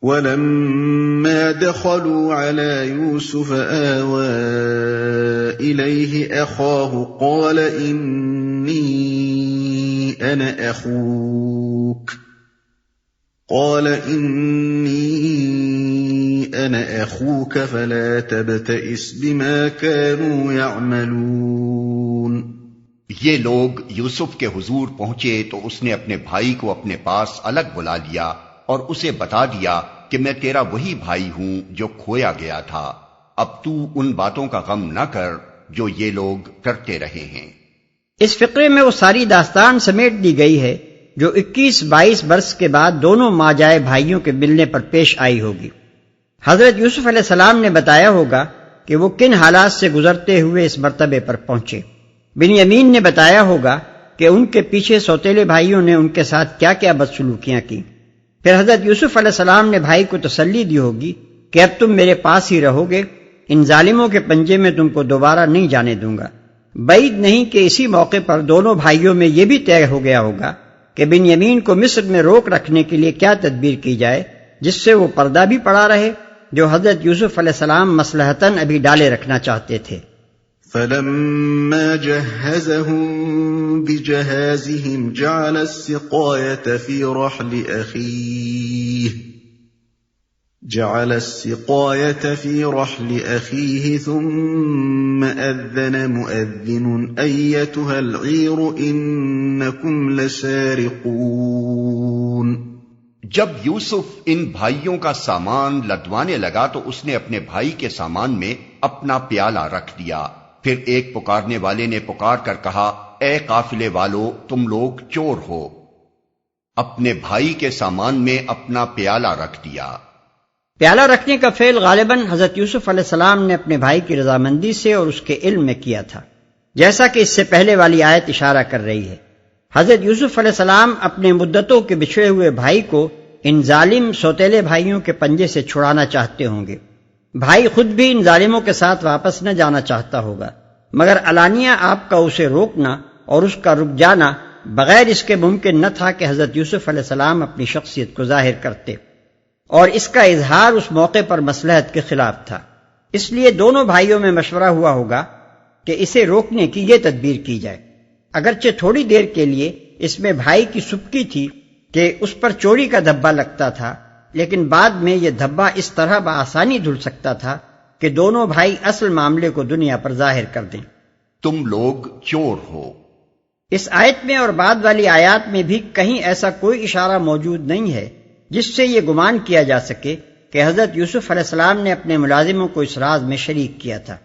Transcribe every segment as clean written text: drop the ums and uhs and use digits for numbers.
وَلَمَّا دَخَلُوا عَلَى يُوسُفَ آوَى إِلَيْهِ أَخَاهُ قَالَ إِنِّي أَنَا أَخُوكَ فَلَا تَبْتَئِسْ بِمَا كَانُوا يَعْمَلُونَ۔ یہ لوگ یوسف کے حضور پہنچے تو اس نے اپنے بھائی کو اپنے پاس الگ بلا لیا اور اسے بتا دیا کہ میں تیرا وہی بھائی ہوں جو کھویا گیا تھا، اب تو ان باتوں کا غم نہ کر جو یہ لوگ کرتے رہے ہیں۔ اس فقرے میں وہ ساری داستان سمیٹ دی گئی ہے جو 21-22 برس کے بعد دونوں ماں جائے بھائیوں کے ملنے پر پیش آئی ہوگی۔ حضرت یوسف علیہ السلام نے بتایا ہوگا کہ وہ کن حالات سے گزرتے ہوئے اس مرتبے پر پہنچے۔ بنیامین نے بتایا ہوگا کہ ان کے پیچھے سوتیلے بھائیوں نے ان کے ساتھ کیا کیا بدسلوکیاں کی۔ پھر حضرت یوسف علیہ السلام نے بھائی کو تسلی دی ہوگی کہ اب تم میرے پاس ہی رہو گے، ان ظالموں کے پنجے میں تم کو دوبارہ نہیں جانے دوں گا۔ بعید نہیں کہ اسی موقع پر دونوں بھائیوں میں یہ بھی طے ہو گیا ہوگا کہ بنیامین کو مصر میں روک رکھنے کے لیے کیا تدبیر کی جائے جس سے وہ پردہ بھی پڑا رہے جو حضرت یوسف علیہ السلام مصلحتاً ابھی ڈالے رکھنا چاہتے تھے۔ فَلَمَّا جَهَّزَهُم بِجَهَازِهِمْ جَعَلَ السِّقَايَةَ فِي رَحْلِ أَخِيهِ ثُمَّ أَذَّنَ مُؤَذِّنٌ أَيَّتُهَا الْعِيرُ إِنَّكُمْ لَسَارِقُونَ۔ جب یوسف ان بھائیوں کا سامان لدوانے لگا تو اس نے اپنے بھائی کے سامان میں اپنا پیالہ رکھ دیا۔ پھر ایک پکارنے والے نے پکار کر کہا، اے قافلے والو، تم لوگ چور ہو۔ اپنے بھائی کے سامان میں اپنا پیالہ رکھ دیا۔ پیالہ رکھنے کا فعل غالباً حضرت یوسف علیہ السلام نے اپنے بھائی کی رضامندی سے اور اس کے علم میں کیا تھا، جیسا کہ اس سے پہلے والی آیت اشارہ کر رہی ہے۔ حضرت یوسف علیہ السلام اپنے مدتوں کے بچھڑے ہوئے بھائی کو ان ظالم سوتیلے بھائیوں کے پنجے سے چھڑانا چاہتے ہوں گے۔ بھائی خود بھی ان ظالموں کے ساتھ واپس نہ جانا چاہتا ہوگا، مگر علانیہ آپ کا اسے روکنا اور اس کا رک جانا بغیر اس کے ممکن نہ تھا کہ حضرت یوسف علیہ السلام اپنی شخصیت کو ظاہر کرتے، اور اس کا اظہار اس موقع پر مصلحت کے خلاف تھا۔ اس لیے دونوں بھائیوں میں مشورہ ہوا ہوگا کہ اسے روکنے کی یہ تدبیر کی جائے۔ اگرچہ تھوڑی دیر کے لیے اس میں بھائی کی سبکی تھی کہ اس پر چوری کا دھبا لگتا تھا، لیکن بعد میں یہ دھبا اس طرح بآسانی دھل سکتا تھا کہ دونوں بھائی اصل معاملے کو دنیا پر ظاہر کر دیں۔ تم لوگ چور ہو۔ اس آیت میں اور بعد والی آیات میں بھی کہیں ایسا کوئی اشارہ موجود نہیں ہے جس سے یہ گمان کیا جا سکے کہ حضرت یوسف علیہ السلام نے اپنے ملازموں کو اس راز میں شریک کیا تھا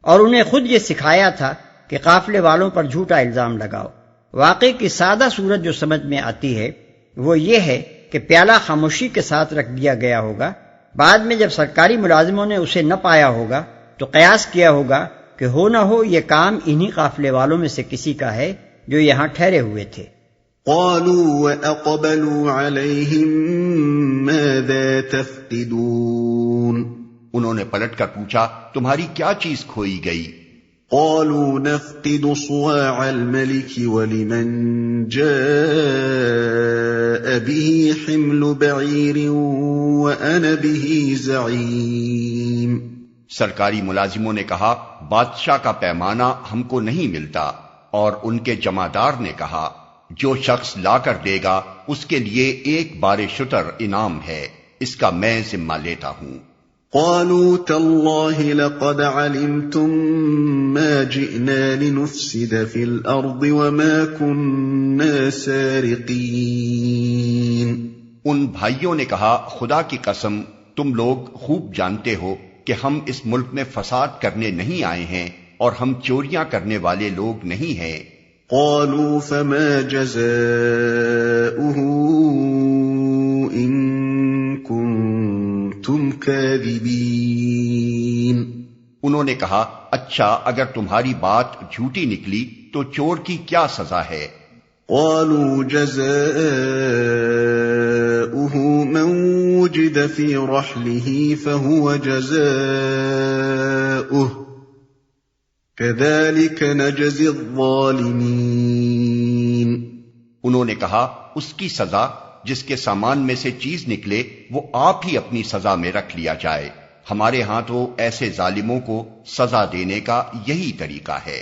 اور انہیں خود یہ سکھایا تھا کہ قافلے والوں پر جھوٹا الزام لگاؤ۔ واقعے کی سادہ صورت جو سمجھ میں آتی ہے وہ یہ ہے کہ پیالہ خاموشی کے ساتھ رکھ دیا گیا ہوگا، بعد میں جب سرکاری ملازموں نے اسے نہ پایا ہوگا تو قیاس کیا ہوگا کہ ہو نہ ہو یہ کام انہی قافلے والوں میں سے کسی کا ہے جو یہاں ٹھہرے ہوئے تھے۔ قالوا وَأَقْبَلُوا عَلَيْهِمْ مَاذَا تَفْقِدُونَ۔ انہوں نے پلٹ کر پوچھا، تمہاری کیا چیز کھوئی گئی؟ قالوا نفقد صواع الملك ولمن جاء به حمل بعير وأنا به زعيم۔ سرکاری ملازموں نے کہا، بادشاہ کا پیمانہ ہم کو نہیں ملتا، اور ان کے جمعدار نے کہا، جو شخص لا کر دے گا اس کے لیے ایک بار شتر انعام ہے، اس کا میں ذمہ لیتا ہوں۔ قالوا تالله لقد علمتم ما جئنا لنفسد في الأرض وما كنا سارقين۔ ان بھائیوں نے کہا، خدا کی قسم تم لوگ خوب جانتے ہو کہ ہم اس ملک میں فساد کرنے نہیں آئے ہیں اور ہم چوریاں کرنے والے لوگ نہیں ہیں۔ قالوا فما جزاؤه إن كنتم كاذبين۔ انہوں نے کہا، اچھا اگر تمہاری بات جھوٹی نکلی تو چور کی کیا سزا ہے؟ قالوا جزاؤه من وجد في رحله فهو جزاؤه كذلك نجزي الظالمين۔ انہوں نے کہا، اس کی سزا جس کے سامان میں سے چیز نکلے وہ آپ ہی اپنی سزا میں رکھ لیا جائے. ہمارے ہاں تو ایسے ظالموں کو سزا دینے کا یہی طریقہ ہے.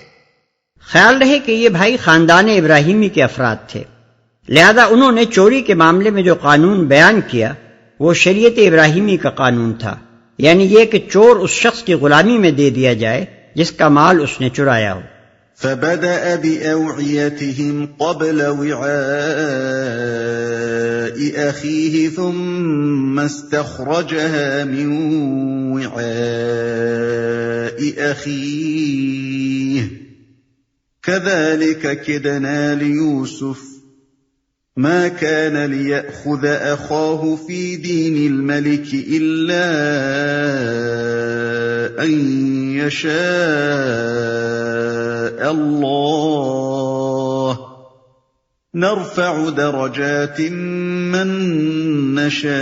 خیال رہے کہ یہ بھائی خاندان ابراہیمی کے افراد تھے، لہذا انہوں نے چوری کے معاملے میں جو قانون بیان کیا وہ شریعت ابراہیمی کا قانون تھا، یعنی یہ کہ چور اس شخص کی غلامی میں دے دیا جائے جس کا مال اس نے چرایا ہو. فبدأ بأوعيتهم قبل وعاء أخيه ثم استخرجها من وعاء أخيه كذلك كدنا ليوسف ما كان ليأخذ أخاه في دين الملك إلا أن يشاء الله نرفع درجات من نشاء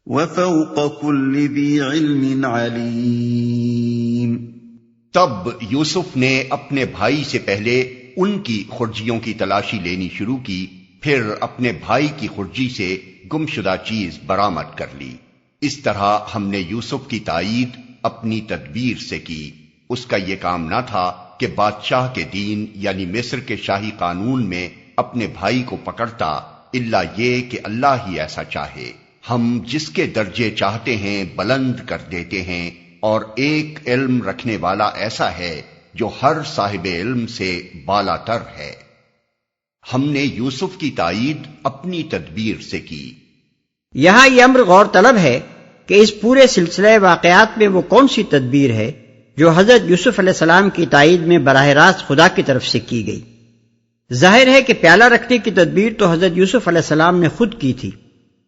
وفوق كل ذي علم عليم. تب یوسف نے اپنے بھائی سے پہلے ان کی خرجیوں کی تلاشی لینی شروع کی، پھر اپنے بھائی کی خرجی سے گمشدہ چیز برآمد کر لی. اس طرح ہم نے یوسف کی تائید اپنی تدبیر سے کی. اس کا یہ کام نہ تھا کہ بادشاہ کے دین یعنی مصر کے شاہی قانون میں اپنے بھائی کو پکڑتا، الا یہ کہ اللہ ہی ایسا چاہے. ہم جس کے درجے چاہتے ہیں بلند کر دیتے ہیں، اور ایک علم رکھنے والا ایسا ہے جو ہر صاحب علم سے بالا تر ہے. ہم نے یوسف کی تائید اپنی تدبیر سے کی. یہاں یہ امر غور طلب ہے کہ اس پورے سلسلہ واقعات میں وہ کون سی تدبیر ہے جو حضرت یوسف علیہ السلام کی تائید میں براہ راست خدا کی طرف سے کی گئی. ظاہر ہے کہ پیالہ رکھنے کی تدبیر تو حضرت یوسف علیہ السلام نے خود کی تھی.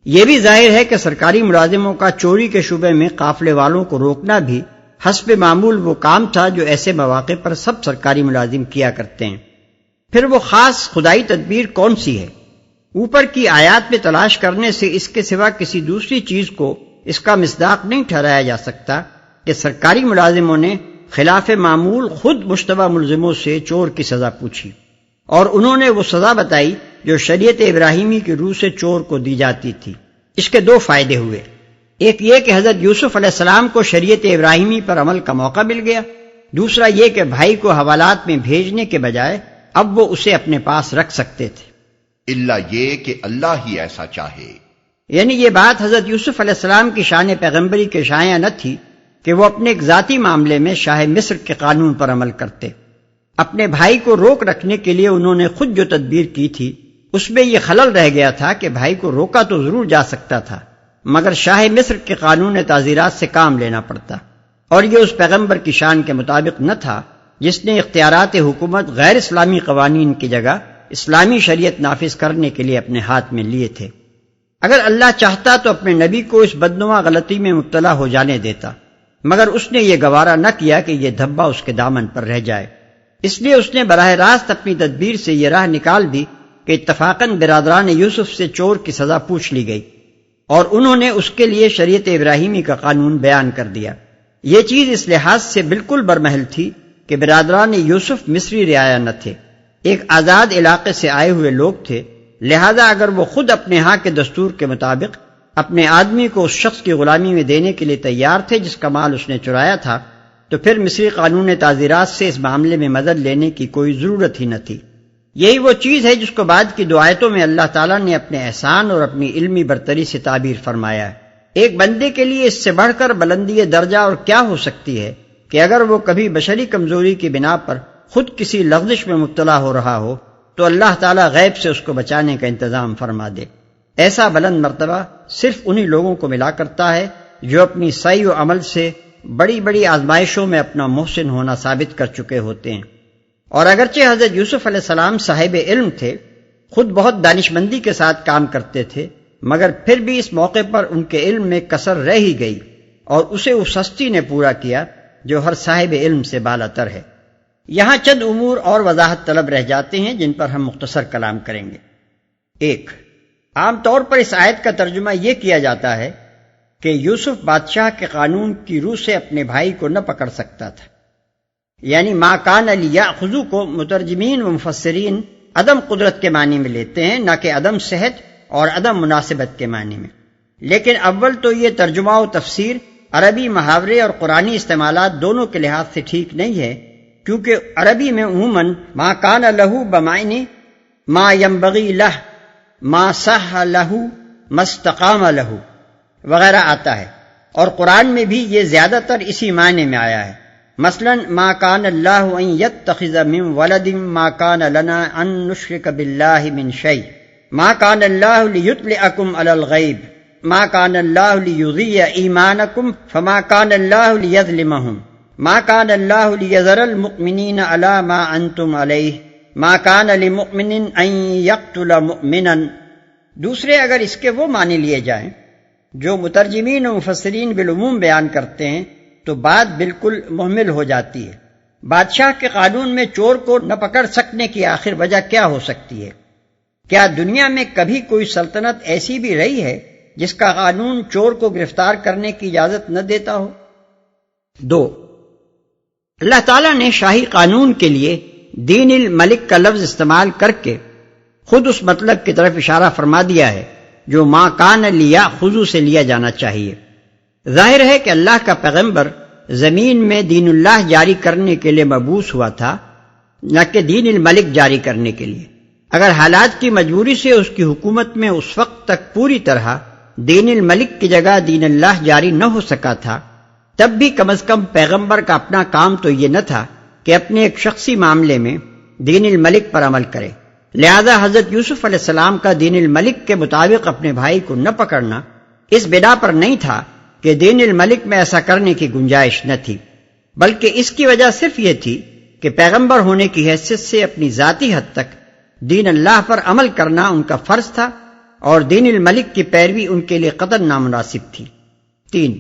یہ بھی ظاہر ہے کہ سرکاری ملازموں کا چوری کے شعبے میں قافلے والوں کو روکنا بھی حسب معمول وہ کام تھا جو ایسے مواقع پر سب سرکاری ملازم کیا کرتے ہیں. پھر وہ خاص خدائی تدبیر کون سی ہے؟ اوپر کی آیات میں تلاش کرنے سے اس کے سوا کسی دوسری چیز کو اس کا مصداق نہیں ٹھہرایا جا سکتا کہ سرکاری ملازموں نے خلاف معمول خود مشتبہ ملزموں سے چور کی سزا پوچھی، اور انہوں نے وہ سزا بتائی جو شریعت ابراہیمی کی روح سے چور کو دی جاتی تھی. اس کے دو فائدے ہوئے. ایک یہ کہ حضرت یوسف علیہ السلام کو شریعت ابراہیمی پر عمل کا موقع مل گیا. دوسرا یہ کہ بھائی کو حوالات میں بھیجنے کے بجائے اب وہ اسے اپنے پاس رکھ سکتے تھے. الا یہ کہ اللہ ہی ایسا چاہے. یعنی یہ بات حضرت یوسف علیہ السلام کی شان پیغمبری کے شایع نہ تھی کہ وہ اپنے ایک ذاتی معاملے میں شاہ مصر کے قانون پر عمل کرتے. اپنے بھائی کو روک رکھنے کے لیے انہوں نے خود جو تدبیر کی تھی اس میں یہ خلل رہ گیا تھا کہ بھائی کو روکا تو ضرور جا سکتا تھا، مگر شاہ مصر کے قانون تعزیرات سے کام لینا پڑتا، اور یہ اس پیغمبر کی شان کے مطابق نہ تھا جس نے اختیارات حکومت غیر اسلامی قوانین کی جگہ اسلامی شریعت نافذ کرنے کے لیے اپنے ہاتھ میں لیے تھے. اگر اللہ چاہتا تو اپنے نبی کو اس بدنما غلطی میں مبتلا ہو جانے دیتا، مگر اس نے یہ گوارا نہ کیا کہ یہ دھبا اس کے دامن پر رہ جائے. اس لیے اس نے براہ راست اپنی تدبیر سے یہ راہ نکال دی کہ اتفاقاً برادران یوسف سے چور کی سزا پوچھ لی گئی، اور انہوں نے اس کے لیے شریعت ابراہیمی کا قانون بیان کر دیا. یہ چیز اس لحاظ سے بالکل برمحل تھی کہ برادران یوسف مصری رعایا نہ تھے، ایک آزاد علاقے سے آئے ہوئے لوگ تھے. لہذا اگر وہ خود اپنے ہاں کے دستور کے مطابق اپنے آدمی کو اس شخص کی غلامی میں دینے کے لیے تیار تھے جس کا مال اس نے چرایا تھا، تو پھر مصری قانون تعزیرات سے اس معاملے میں مدد لینے کی کوئی ضرورت ہی نہ تھی. یہی وہ چیز ہے جس کو بعد کی دو آیتوں میں اللہ تعالیٰ نے اپنے احسان اور اپنی علمی برتری سے تعبیر فرمایا ہے. ایک بندے کے لیے اس سے بڑھ کر بلندی درجہ اور کیا ہو سکتی ہے کہ اگر وہ کبھی بشری کمزوری کی بنا پر خود کسی لغزش میں مبتلا ہو رہا ہو تو اللہ تعالیٰ غیب سے اس کو بچانے کا انتظام فرما دے. ایسا بلند مرتبہ صرف انہی لوگوں کو ملا کرتا ہے جو اپنی سعی و عمل سے بڑی بڑی آزمائشوں میں اپنا محسن ہونا ثابت کر چکے ہوتے ہیں. اور اگرچہ حضرت یوسف علیہ السلام صاحب علم تھے، خود بہت دانشمندی کے ساتھ کام کرتے تھے، مگر پھر بھی اس موقع پر ان کے علم میں کسر رہ ہی گئی، اور اسے اس ہستی نے پورا کیا جو ہر صاحب علم سے بالا تر ہے. یہاں چند امور اور وضاحت طلب رہ جاتے ہیں جن پر ہم مختصر کلام کریں گے. ایک، عام طور پر اس آیت کا ترجمہ یہ کیا جاتا ہے کہ یوسف بادشاہ کے قانون کی روح سے اپنے بھائی کو نہ پکڑ سکتا تھا، یعنی ما کان لیأخذو کو مترجمین و مفسرین عدم قدرت کے معنی میں لیتے ہیں، نہ کہ عدم صحت اور عدم مناسبت کے معنی میں۔ لیکن اول تو یہ ترجمہ و تفسیر عربی محاورے اور قرآنی استعمالات دونوں کے لحاظ سے ٹھیک نہیں ہے، کیونکہ عربی میں عموماً ما کان لہو بمعنی ما ینبغی لہ، ما صح لہو، ما استقام لہو وغیرہ آتا ہے، اور قرآن میں بھی یہ زیادہ تر اسی معنی میں آیا ہے۔ مثلا ما کان اللہ ان یتخذ من ولد ما کان لنا ان نشرک باللہ من شیء ما کان اللہ لیطلعکم علی الغیب ما کان اللہ لیضیع ایمانکم فما کان اللہ لیظلمہم ما کان اللہ لیذر المؤمنین علی ما انتم علیہ ما کان لمؤمن ان یقتل مؤمنا۔ دوسرے اگر اس کے وہ معنی لیے جائیں جو مترجمین و مفسرین بالعموم بیان کرتے ہیں تو بات بالکل محمل ہو جاتی ہے۔ بادشاہ کے قانون میں چور کو نہ پکڑ سکنے کی آخر وجہ کیا ہو سکتی ہے؟ کیا دنیا میں کبھی کوئی سلطنت ایسی بھی رہی ہے جس کا قانون چور کو گرفتار کرنے کی اجازت نہ دیتا ہو؟ 2. اللہ تعالیٰ نے شاہی قانون کے لیے دین الملک کا لفظ استعمال کر کے خود اس مطلب کی طرف اشارہ فرما دیا ہے جو ما کان لیا خضو سے لیا جانا چاہیے۔ ظاہر ہے کہ اللہ کا پیغمبر زمین میں دین اللہ جاری کرنے کے لیے مبعوث ہوا تھا، نہ کہ دین الملک جاری کرنے کے لیے۔ اگر حالات کی مجبوری سے اس کی حکومت میں اس وقت تک پوری طرح دین الملک کی جگہ دین اللہ جاری نہ ہو سکا تھا، تب بھی کم از کم پیغمبر کا اپنا کام تو یہ نہ تھا کہ اپنے ایک شخصی معاملے میں دین الملک پر عمل کرے۔ لہذا حضرت یوسف علیہ السلام کا دین الملک کے مطابق اپنے بھائی کو نہ پکڑنا اس بنا پر نہیں تھا کہ دین الملک میں ایسا کرنے کی گنجائش نہ تھی، بلکہ اس کی وجہ صرف یہ تھی کہ پیغمبر ہونے کی حیثیت سے اپنی ذاتی حد تک دین اللہ پر عمل کرنا ان کا فرض تھا، اور دین الملک کی پیروی ان کے لیے قطعاً نامناسب تھی۔ 3.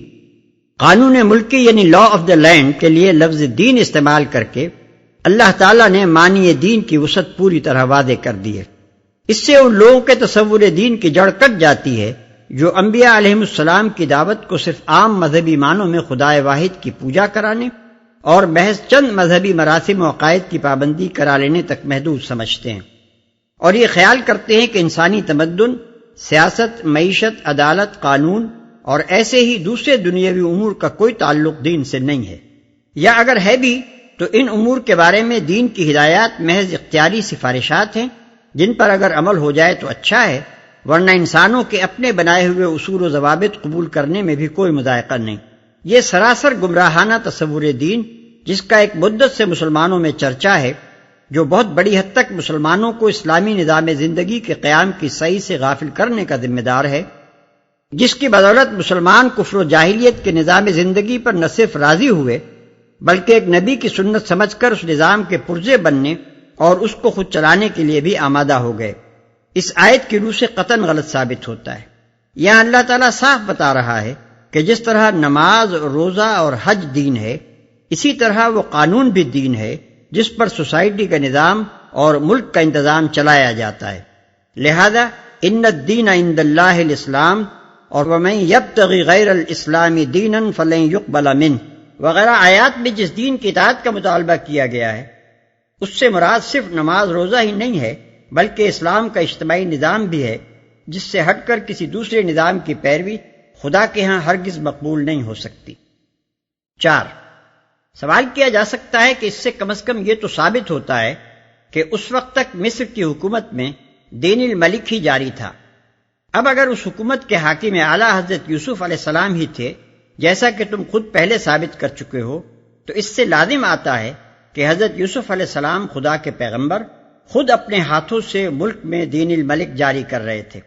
قانون ملکی یعنی لا آف دا لینڈ کے لیے لفظ دین استعمال کر کے اللہ تعالیٰ نے معنی دین کی وسعت پوری طرح واضح کر دی ہے۔ اس سے ان لوگوں کے تصور دین کی جڑ کٹ جاتی ہے جو انبیاء علیہم السلام کی دعوت کو صرف عام مذہبی معنوں میں خدائے واحد کی پوجا کرانے اور محض چند مذہبی مراسم و عقائد کی پابندی کرا لینے تک محدود سمجھتے ہیں، اور یہ خیال کرتے ہیں کہ انسانی تمدن، سیاست، معیشت، عدالت، قانون اور ایسے ہی دوسرے دنیاوی امور کا کوئی تعلق دین سے نہیں ہے، یا اگر ہے بھی تو ان امور کے بارے میں دین کی ہدایات محض اختیاری سفارشات ہیں جن پر اگر عمل ہو جائے تو اچھا ہے، ورنہ انسانوں کے اپنے بنائے ہوئے اصول و ضوابط قبول کرنے میں بھی کوئی مذائقہ نہیں۔ یہ سراسر گمراہانہ تصور دین جس کا ایک مدت سے مسلمانوں میں چرچا ہے، جو بہت بڑی حد تک مسلمانوں کو اسلامی نظام زندگی کے قیام کی صحیح سے غافل کرنے کا ذمہ دار ہے، جس کی بدولت مسلمان کفر و جاہلیت کے نظام زندگی پر نہ صرف راضی ہوئے بلکہ ایک نبی کی سنت سمجھ کر اس نظام کے پرزے بننے اور اس کو خود چلانے کے لیے بھی آمادہ ہو گئے۔ اس آیت کی روح سے قطعاً غلط ثابت ہوتا ہے۔ یہاں اللہ تعالیٰ صاف بتا رہا ہے کہ جس طرح نماز، روزہ اور حج دین ہے، اسی طرح وہ قانون بھی دین ہے جس پر سوسائٹی کا نظام اور ملک کا انتظام چلایا جاتا ہے۔ لہذا ان الدین عند اللہ الاسلام اور ومن یبتغی غیر الاسلام دینا فلن یقبل منہ وغیرہ آیات میں جس دین کی اطاعت کا مطالبہ کیا گیا ہے، اس سے مراد صرف نماز روزہ ہی نہیں ہے بلکہ اسلام کا اجتماعی نظام بھی ہے، جس سے ہٹ کر کسی دوسرے نظام کی پیروی خدا کے ہاں ہرگز مقبول نہیں ہو سکتی۔ 4. سوال کیا جا سکتا ہے کہ اس سے کم از کم یہ تو ثابت ہوتا ہے کہ اس وقت تک مصر کی حکومت میں دین الملک ہی جاری تھا۔ اب اگر اس حکومت کے حاکم اعلیٰ حضرت یوسف علیہ السلام ہی تھے، جیسا کہ تم خود پہلے ثابت کر چکے ہو، تو اس سے لازم آتا ہے کہ حضرت یوسف علیہ السلام خدا کے پیغمبر خود اپنے ہاتھوں سے ملک میں دین الملک جاری کر رہے تھے۔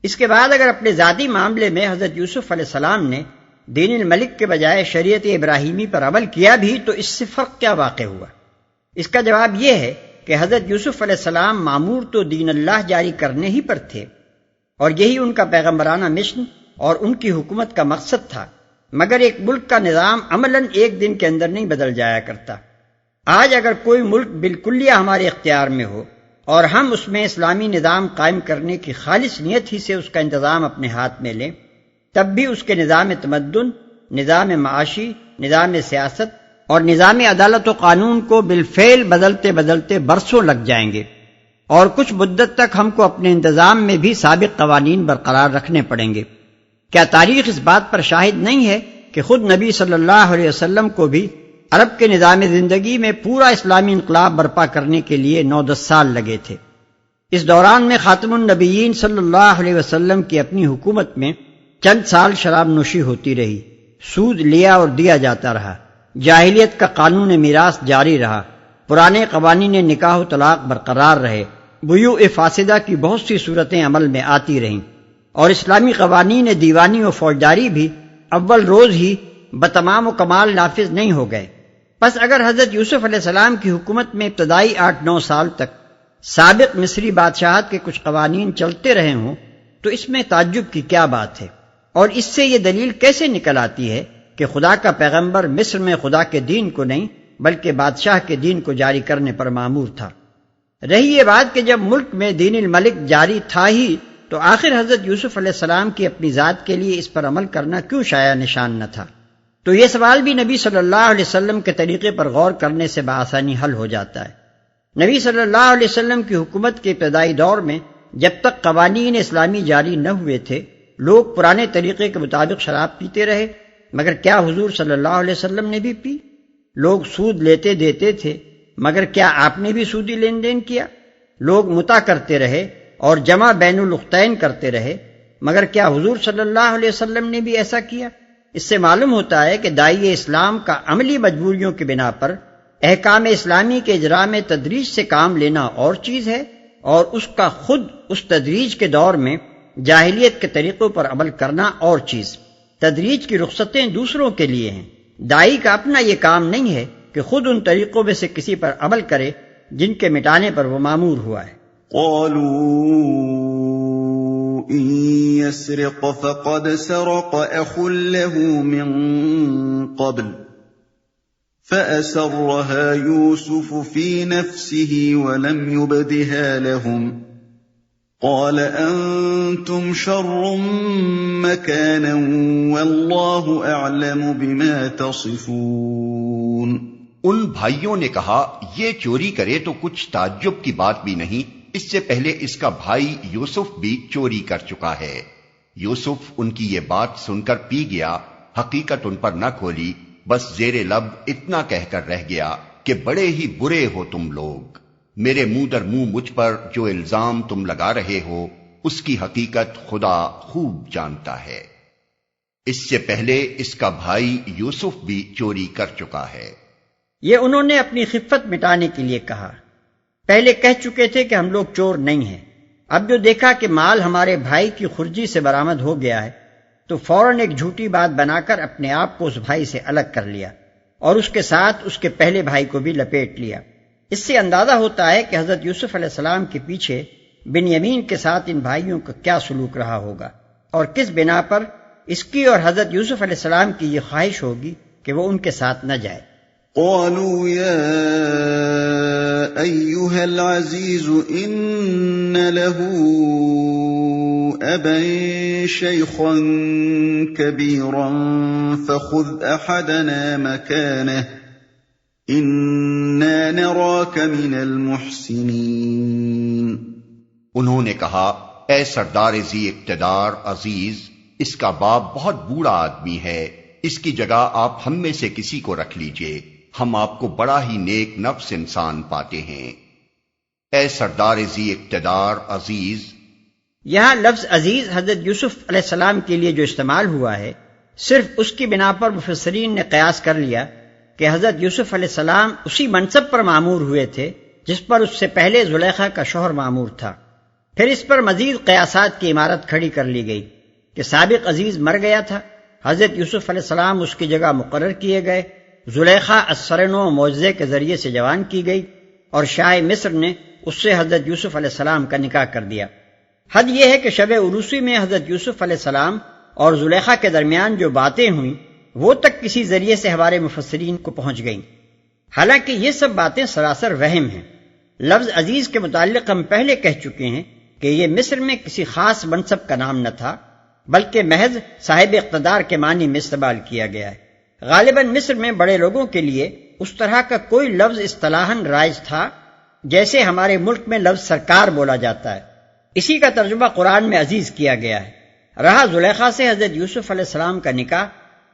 اس کے بعد اگر اپنے ذاتی معاملے میں حضرت یوسف علیہ السلام نے دین الملک کے بجائے شریعت ابراہیمی پر عمل کیا بھی تو اس سے فرق کیا واقع ہوا؟ اس کا جواب یہ ہے کہ حضرت یوسف علیہ السلام مامور تو دین اللہ جاری کرنے ہی پر تھے، اور یہی ان کا پیغمبرانہ مشن اور ان کی حکومت کا مقصد تھا، مگر ایک ملک کا نظام عملاً ایک دن کے اندر نہیں بدل جایا کرتا۔ آج اگر کوئی ملک بالکلیہ ہمارے اختیار میں ہو اور ہم اس میں اسلامی نظام قائم کرنے کی خالص نیت ہی سے اس کا انتظام اپنے ہاتھ میں لیں، تب بھی اس کے نظام تمدن، نظام معاشی، نظام سیاست اور نظام عدالت و قانون کو بالفعل بدلتے بدلتے برسوں لگ جائیں گے۔ اور کچھ مدت تک ہم کو اپنے انتظام میں بھی سابق قوانین برقرار رکھنے پڑیں گے۔ کیا تاریخ اس بات پر شاہد نہیں ہے کہ خود نبی صلی اللہ علیہ وسلم کو بھی عرب کے نظام زندگی میں پورا اسلامی انقلاب برپا کرنے کے لیے 9-10 سال لگے تھے۔ اس دوران میں خاتم النبیین صلی اللہ علیہ وسلم کی اپنی حکومت میں چند سال شراب نوشی ہوتی رہی، سود لیا اور دیا جاتا رہا، جاہلیت کا قانون میراث جاری رہا، پرانے قوانین نکاح و طلاق برقرار رہے، بیوع فاسدہ کی بہت سی صورتیں عمل میں آتی رہیں، اور اسلامی قوانین دیوانی و فوجداری بھی اول روز ہی بتمام و کمال نافذ نہیں ہو گئے۔ پس اگر حضرت یوسف علیہ السلام کی حکومت میں ابتدائی 8-9 سال تک سابق مصری بادشاہت کے کچھ قوانین چلتے رہے ہوں تو اس میں تعجب کی کیا بات ہے؟ اور اس سے یہ دلیل کیسے نکل آتی ہے کہ خدا کا پیغمبر مصر میں خدا کے دین کو نہیں بلکہ بادشاہ کے دین کو جاری کرنے پر مامور تھا؟ رہی یہ بات کہ جب ملک میں دین الملک جاری تھا ہی تو آخر حضرت یوسف علیہ السلام کی اپنی ذات کے لیے اس پر عمل کرنا کیوں شایع نشان نہ تھا؟ تو یہ سوال بھی نبی صلی اللہ علیہ وسلم کے طریقے پر غور کرنے سے بآسانی حل ہو جاتا ہے۔ نبی صلی اللہ علیہ وسلم کی حکومت کے ابتدائی دور میں جب تک قوانین اسلامی جاری نہ ہوئے تھے، لوگ پرانے طریقے کے مطابق شراب پیتے رہے، مگر کیا حضور صلی اللہ علیہ وسلم نے بھی پی؟ لوگ سود لیتے دیتے تھے، مگر کیا آپ نے بھی سودی لین دین کیا؟ لوگ متع کرتے رہے اور جمع بین الاختین کرتے رہے، مگر کیا حضور صلی اللہ علیہ وسلم نے بھی ایسا کیا؟ اس سے معلوم ہوتا ہے کہ داعی اسلام کا عملی مجبوریوں کی بنا پر احکام اسلامی کے اجراء میں تدریج سے کام لینا اور چیز ہے، اور اس کا خود اس تدریج کے دور میں جاہلیت کے طریقوں پر عمل کرنا اور چیز۔ تدریج کی رخصتیں دوسروں کے لیے ہیں، داعی کا اپنا یہ کام نہیں ہے کہ خود ان طریقوں میں سے کسی پر عمل کرے جن کے مٹانے پر وہ مامور ہوا ہے۔ قالوا إن يسرق فقد سرق أخ له من قبل فأسرها يوسف في نفسه ولم يبدها لهم قال أنتم شر مكانا والله أعلم بما تصفون۔ ان بھائیوں نے کہا یہ چوری کرے تو کچھ تعجب کی بات بھی نہیں، اس سے پہلے اس کا بھائی یوسف بھی چوری کر چکا ہے۔ یوسف ان کی یہ بات سن کر پی گیا، حقیقت ان پر نہ کھولی، بس زیر لب اتنا کہہ کر رہ گیا کہ بڑے ہی برے ہو تم لوگ، میرے منہ در منہ مجھ پر جو الزام تم لگا رہے ہو اس کی حقیقت خدا خوب جانتا ہے۔ اس سے پہلے اس کا بھائی یوسف بھی چوری کر چکا ہے۔ یہ انہوں نے اپنی خفت مٹانے کے لیے کہا، پہلے کہہ چکے تھے کہ ہم لوگ چور نہیں ہیں، اب جو دیکھا کہ مال ہمارے بھائی کی خرجی سے برآمد ہو گیا ہے تو فوراً ایک جھوٹی بات بنا کر اپنے آپ کو اس بھائی سے الگ کر لیا اور اس کے ساتھ اس کے پہلے بھائی کو بھی لپیٹ لیا۔ اس سے اندازہ ہوتا ہے کہ حضرت یوسف علیہ السلام کے پیچھے بنیامین کے ساتھ ان بھائیوں کا کیا سلوک رہا ہوگا اور کس بنا پر اس کی اور حضرت یوسف علیہ السلام کی یہ خواہش ہوگی کہ وہ ان کے ساتھ نہ جائے۔ قالوا يا أيها العزيز إن له أبا شيخا كبيرا فخذ أحدنا مكانه إنا نراك من المحسنين۔ انہوں نے کہا اے سردار ذی اقتدار عزیز، اس کا باپ بہت بوڑھا آدمی ہے، اس کی جگہ آپ ہم میں سے کسی کو رکھ لیجئے، ہم آپ کو بڑا ہی نیک نفس انسان پاتے ہیں۔ اے سردار ذی اقتدار عزیز، یہاں لفظ عزیز حضرت یوسف علیہ السلام کے لیے جو استعمال ہوا ہے، صرف اس کی بنا پر مفسرین نے قیاس کر لیا کہ حضرت یوسف علیہ السلام اسی منصب پر مامور ہوئے تھے جس پر اس سے پہلے زلیخا کا شوہر مامور تھا۔ پھر اس پر مزید قیاسات کی عمارت کھڑی کر لی گئی کہ سابق عزیز مر گیا تھا، حضرت یوسف علیہ السلام اس کی جگہ مقرر کیے گئے، زلیخا اثر-نو معجزے کے ذریعے سے جوان کی گئی اور شاہ مصر نے اس سے حضرت یوسف علیہ السلام کا نکاح کر دیا۔ حد یہ ہے کہ شب عروسی میں حضرت یوسف علیہ السلام اور زلیخا کے درمیان جو باتیں ہوئیں وہ تک کسی ذریعے سے ہمارے مفسرین کو پہنچ گئیں، حالانکہ یہ سب باتیں سراسر وہم ہیں۔ لفظ عزیز کے متعلق ہم پہلے کہہ چکے ہیں کہ یہ مصر میں کسی خاص منصب کا نام نہ تھا بلکہ محض صاحب اقتدار کے معنی میں استعمال کیا گیا ہے۔ غالباً مصر میں بڑے لوگوں کے لیے اس طرح کا کوئی لفظ اصطلاحاً رائج تھا جیسے ہمارے ملک میں لفظ سرکار بولا جاتا ہے، اسی کا ترجمہ قرآن میں عزیز کیا گیا ہے۔ رہا زلیخا سے حضرت یوسف علیہ السلام کا نکاح،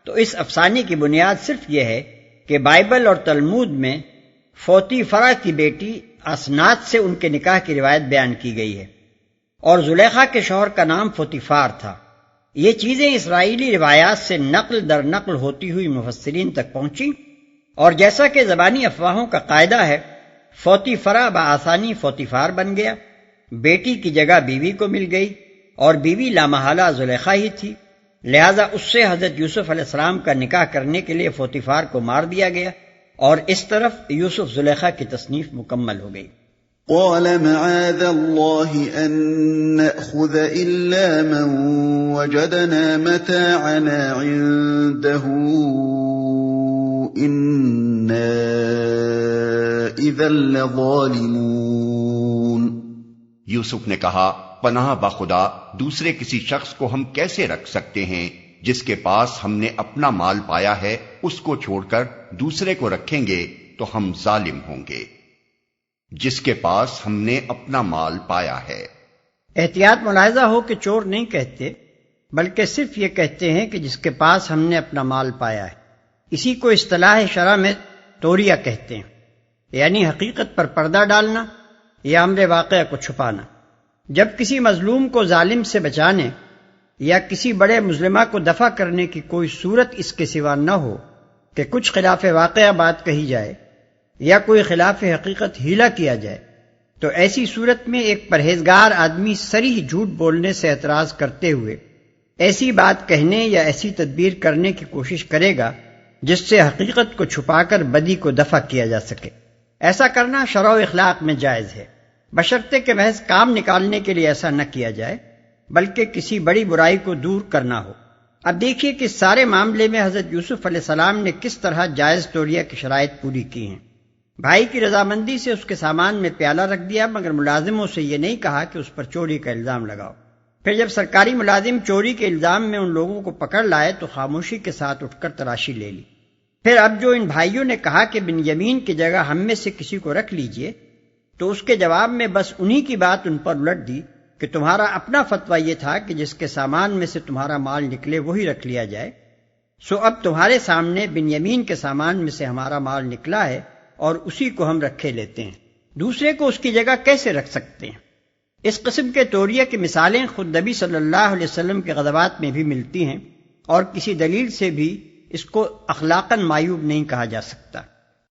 تو اس افسانے کی بنیاد صرف یہ ہے کہ بائبل اور تلمود میں فوطیفرہ کی بیٹی اسنات سے ان کے نکاح کی روایت بیان کی گئی ہے، اور زلیخا کے شوہر کا نام فوطیفار تھا۔ یہ چیزیں اسرائیلی روایات سے نقل در نقل ہوتی ہوئی مفسرین تک پہنچی، اور جیسا کہ زبانی افواہوں کا قاعدہ ہے، فوطیفرہ بآسانی فوطیفار بن گیا، بیٹی کی جگہ بیوی کو مل گئی، اور بیوی لامحالہ زلیخا ہی تھی، لہذا اس سے حضرت یوسف علیہ السلام کا نکاح کرنے کے لیے فوطیفار کو مار دیا گیا، اور اس طرف یوسف زلیخا کی تصنیف مکمل ہو گئی۔ قال معاذ الله أن نأخذ إلا من وجدنا متاعنا عنده إنا إذا لظالمون۔ یوسف نے کہا، پناہ بخدا دوسرے کسی شخص کو ہم کیسے رکھ سکتے ہیں؟ جس کے پاس ہم نے اپنا مال پایا ہے اس کو چھوڑ کر دوسرے کو رکھیں گے تو ہم ظالم ہوں گے۔ جس کے پاس ہم نے اپنا مال پایا ہے۔ احتیاط ملاحظہ ہو کہ چور نہیں کہتے، بلکہ صرف یہ کہتے ہیں کہ جس کے پاس ہم نے اپنا مال پایا ہے۔ اسی کو اصطلاح شرع میں توریہ کہتے ہیں، یعنی حقیقت پر پردہ ڈالنا یا امر واقعہ کو چھپانا۔ جب کسی مظلوم کو ظالم سے بچانے یا کسی بڑے مظلمہ کو دفع کرنے کی کوئی صورت اس کے سوا نہ ہو کہ کچھ خلاف واقعہ بات کہی جائے یا کوئی خلاف حقیقت حیلہ کیا جائے، تو ایسی صورت میں ایک پرہیزگار آدمی صریح جھوٹ بولنے سے اعتراض کرتے ہوئے ایسی بات کہنے یا ایسی تدبیر کرنے کی کوشش کرے گا جس سے حقیقت کو چھپا کر بدی کو دفع کیا جا سکے۔ ایسا کرنا شرع و اخلاق میں جائز ہے، بشرطے کہ محض کام نکالنے کے لیے ایسا نہ کیا جائے بلکہ کسی بڑی برائی کو دور کرنا ہو۔ اب دیکھیے کہ اس سارے معاملے میں حضرت یوسف علیہ السلام نے کس طرح جائز توریہ کی شرائط پوری کی ہیں۔ بھائی کی رضامندی سے اس کے سامان میں پیالہ رکھ دیا، مگر ملازموں سے یہ نہیں کہا کہ اس پر چوری کا الزام لگاؤ۔ پھر جب سرکاری ملازم چوری کے الزام میں ان لوگوں کو پکڑ لائے تو خاموشی کے ساتھ اٹھ کر تلاشی لے لی۔ پھر اب جو ان بھائیوں نے کہا کہ بنیامین کی جگہ ہم میں سے کسی کو رکھ لیجئے، تو اس کے جواب میں بس انہی کی بات ان پر الٹ دی کہ تمہارا اپنا فتویٰ یہ تھا کہ جس کے سامان میں سے تمہارا مال نکلے وہی رکھ لیا جائے، سو اب تمہارے سامنے بنیامین کے سامان میں سے ہمارا مال نکلا ہے اور اسی کو ہم رکھے لیتے ہیں، دوسرے کو اس کی جگہ کیسے رکھ سکتے ہیں؟ اس قسم کے توریہ کی مثالیں خود نبی صلی اللہ علیہ وسلم کے غزوات میں بھی ملتی ہیں، اور کسی دلیل سے بھی اس کو اخلاقاً معیوب نہیں کہا جا سکتا۔